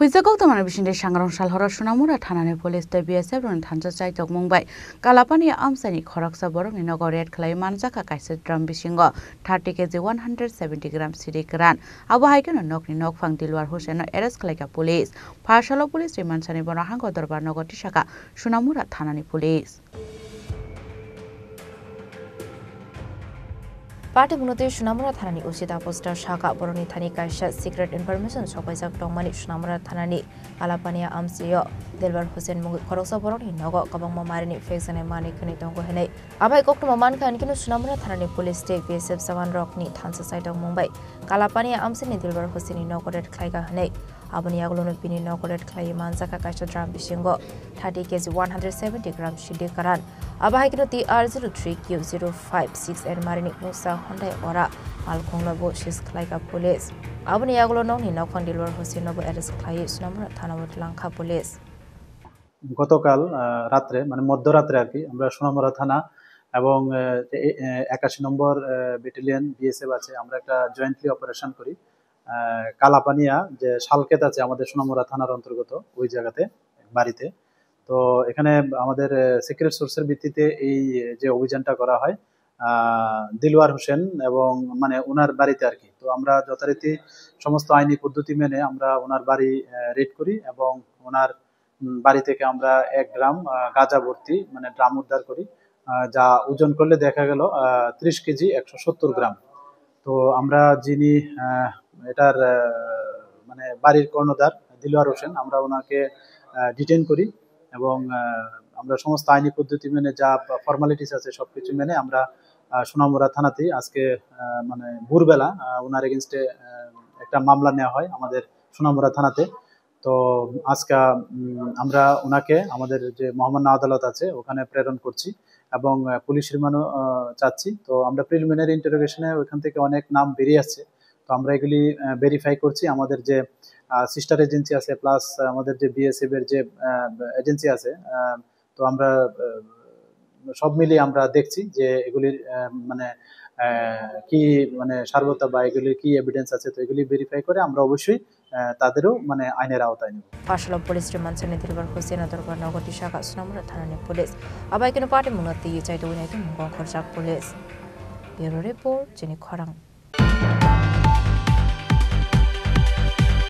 Huizagok tamani bisinde sangrong salhora sunamura thanani police te BSF ron thansa chaitok mungbai kalapani amsani khoraksa borok ni nogo red khlai manjaka kaisa drum bisingo 30 kg 170 gram siri kran abo haikeno nokni nokfang dilwar huseno arrest khlaika police pharshalo police rimansani bona hango darbar nogo tisaka sunamura thanani police Party Munote Shunamura Thanani Usita Poster Shaka Boroni Thani Kaisha Secret Information Sokoisak Dongmani Shunamura Thanani Alapania Amsio Delbar Hussein Mungu Korosa Boroni Nogo Kabang Marini Faison and Mani Kunitongo Hene Abai Kok Mamanka and Kinu Shunamura Thanani Police State BSF Savan Rockni Thansa site of Mumbai Kalapania Amsini Delbar Hussein Nogoret Klaiga Hene Abaniaglono Pini Nogoret Klai Manzaka Kaisha Dram Bishingo 30 kg 170 gram Shidi Karan Abahikino TR03Q056 and Marini Musa Honda Ora Malkonglabo Shis Klaika Police. Abaniaglo no ni Nokondilor Hosinobo Eres Klais number Tanawat Lanka Police. গতকাল রাত্রে মানে মধ্যরাত্রে আর কি আমরা সোনামুড়া থানা এবং 81 নম্বর battalion BSF আছে আমরা একটা জয়েন্টলি অপারেশন করি কালাপানিয়া যে শালক্ষেত আছে আমাদের সোনামুড়া থানার অন্তর্গত ওই জায়গাতে বাড়িতে তো এখানে আমাদের সিক্রেট সোর্সের ভিত্তিতে এই যে অভিযানটা করা হয় দিলওয়ার হোসেন এবং মানে ওনার বাড়িতে আর কি তো আমরা যথারীতি সমস্ত আইনি পদ্ধতি মেনে আমরা ওনার বাড়ি রেড করি এবং ওনার বাড়ি থেকে আমরা 1 গ্রাম গাঁজা ভর্তি মানে ড্রাম উদ্ধার করি যা ওজন করলে দেখা গেল 30 কেজি 170 গ্রাম তো আমরা যিনি এটার মানে বাড়ির কর্ণধার দিলওয়ার হোসেন আমরা ওনাকে ডিটেইন করি এবং আমরা সমস্ত আইনি পদ্ধতি মেনে যা ফর্মালিটিস আছে সবকিছু মেনে আমরা সোনামুড়া থানাতেই আজকে মানে ভোরবেলা ওনার এগেইনস্টে একটা মামলা নেওয়া হয় আমাদের সোনামুড়া থানাতে তো আজকে আমরা ওনাকে আমাদের যে মহামান্য আদালত আছে ওখানে প্রেরণ করছি এবং পুলিশ রিমান্ডও চাচ্ছি তো আমরা প্রিলিমিনারি ইন্টারোগেশনে ওখান থেকে অনেক নাম বেরিয়ে আসছে তো আমরা এগুলি ভেরিফাই করছি আমাদের যে সিস্টার এজেন্সি আছে প্লাস আমাদের যে বিএসএফ এর যে এজেন্সি আছে তো আমরা সব মিলিয়ে আমরা দেখছি যে এগুলির মানে কি মানে সার্বতা বা এগুলির কি এভিডেন্স আছে তো এগুলি ভেরিফাই করে আমরা অবশ্যই তাদেরও মানে আইনের আওতায় নেব পাশালো পুলিশ রিমান্সনি দিলবার হোসেন দরবার নগরী শাখা সোনামুড়া থানানি পুলিশ আবাই কেন পার্টি মুনাতি চাইতে উনাইতে মুগং খরচাক পুলিশ ব্যুরো রিপোর্ট যিনি খরাং